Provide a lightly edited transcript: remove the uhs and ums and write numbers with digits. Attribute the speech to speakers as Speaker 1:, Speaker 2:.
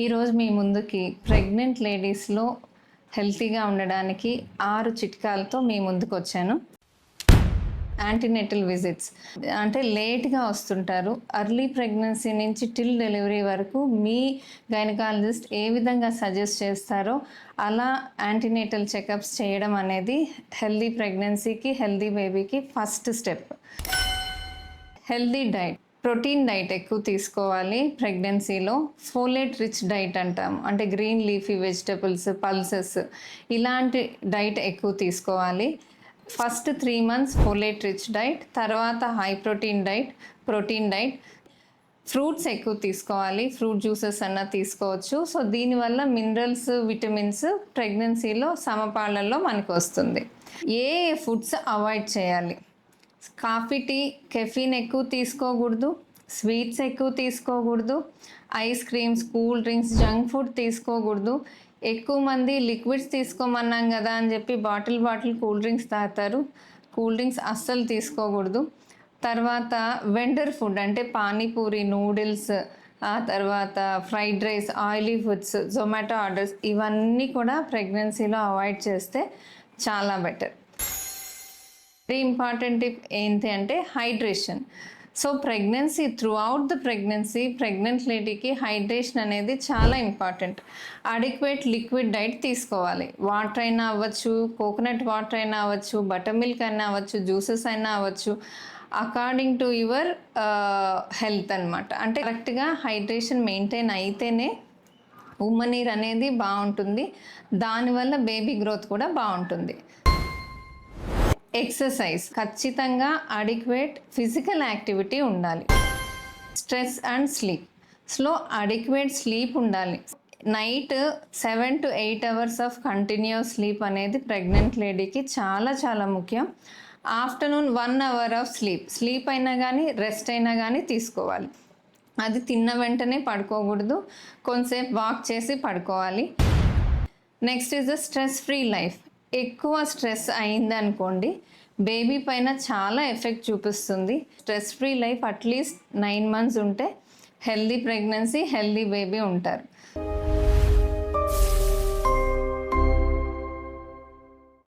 Speaker 1: ఈరోజు మీ ముందుకి ప్రెగ్నెంట్ లేడీస్లో హెల్తీగా ఉండడానికి 6 చిట్కాలతో మీ ముందుకు వచ్చాను. యాంటీనేటల్ విజిట్స్ అంటే లేట్గా వస్తుంటారు. ఎర్లీ ప్రెగ్నెన్సీ నుంచి టిల్ డెలివరీ వరకు మీ గైనకాలజిస్ట్ ఏ విధంగా సజెస్ట్ చేస్తారో అలా యాంటీనేటల్ చెకప్స్ చేయడం అనేది హెల్దీ ప్రెగ్నెన్సీకి, హెల్దీ బేబీకి first step. Healthy diet, protein diet ఎక్కువ తీసుకోవాలి. ప్రెగ్నెన్సీలో ఫోలేట్ రిచ్ డైట్ అంటాము, అంటే గ్రీన్ లీఫీ వెజిటబుల్స్, పల్సెస్, ఇలాంటి డైట్ ఎక్కువ తీసుకోవాలి. First 3 months folate rich diet, తర్వాత హై ప్రోటీన్ డైట్. ఫ్రూట్స్ ఎక్కువ తీసుకోవాలి. ఫ్రూట్ జ్యూసెస్ అన్నా తీసుకోవచ్చు. సో దీనివల్ల మినరల్స్, విటమిన్స్ ప్రెగ్నెన్సీలో సమపాళ్లలో మనకు వస్తుంది. ఏ ఫుడ్స్ అవాయిడ్ చేయాలి? కాఫీ, టీ, కెఫీన్ ఎక్కువ తీసుకోకూడదు. స్వీట్స్ ఎక్కువ తీసుకోకూడదు. Ice creams, cool drinks, junk food తీసుకోకూడదు. ఎక్కువ మంది లిక్విడ్స్ తీసుకోమన్నాం కదా అని చెప్పి బాటిల్ కూల్ డ్రింక్స్ తాగుతారు. కూల్ డ్రింక్స్ అస్సలు తీసుకోకూడదు. తర్వాత వెండర్ ఫుడ్ అంటే పానీపూరి, నూడిల్స్, ఆ తర్వాత fried rice, oily foods, Zomato orders, ఇవన్నీ కూడా ప్రెగ్నెన్సీలో అవాయిడ్ చేస్తే చాలా బెటర్. వెరీ ఇంపార్టెంట్ టిప్ ఏంటి అంటే hydration. So pregnancy, throughout the pregnant లేడీకి హైడ్రేషన్ అనేది చాలా ఇంపార్టెంట్. అడిక్వేట్ లిక్విడ్ డైట్ తీసుకోవాలి. వాటర్ అయినా అవ్వచ్చు, కోకోనట్ వాటర్ అయినా అవ్వచ్చు, బటర్ మిల్క్ అయినా అవ్వచ్చు, జ్యూసెస్ అయినా అవ్వచ్చు, అకార్డింగ్ టు యువర్ హెల్త్ అనమాట. అంటే కరెక్ట్గా హైడ్రేషన్ మెయింటైన్ అయితేనే ఉమ్మనీరు అనేది బాగుంటుంది. దానివల్ల బేబీ గ్రోత్ కూడా బాగుంటుంది. ఎక్సర్సైజ్, ఖచ్చితంగా అడిక్వేట్ ఫిజికల్ యాక్టివిటీ ఉండాలి. స్ట్రెస్ అండ్ స్లీప్లో అడిక్వేట్ స్లీప్ ఉండాలి. Night 7 to 8 hours of continuous sleep అనేది ప్రెగ్నెంట్ లేడీకి చాలా చాలా ముఖ్యం. ఆఫ్టర్నూన్ 1 hour ఆఫ్ స్లీప్ అయినా కానీ, రెస్ట్ అయినా కానీ తీసుకోవాలి. అది తిన్న వెంటనే పడుకోకూడదు. కొంతసేపు వాక్ చేసి పడుకోవాలి. Next is the stress free life. ఎక్కువ స్ట్రెస్ అయిందనుకోండి, బేబీ పైన చాలా ఎఫెక్ట్ చూపిస్తుంది. Stress free life at least 9 months ఉంటే హెల్దీ ప్రెగ్నెన్సీ, హెల్దీ బేబీ ఉంటారు.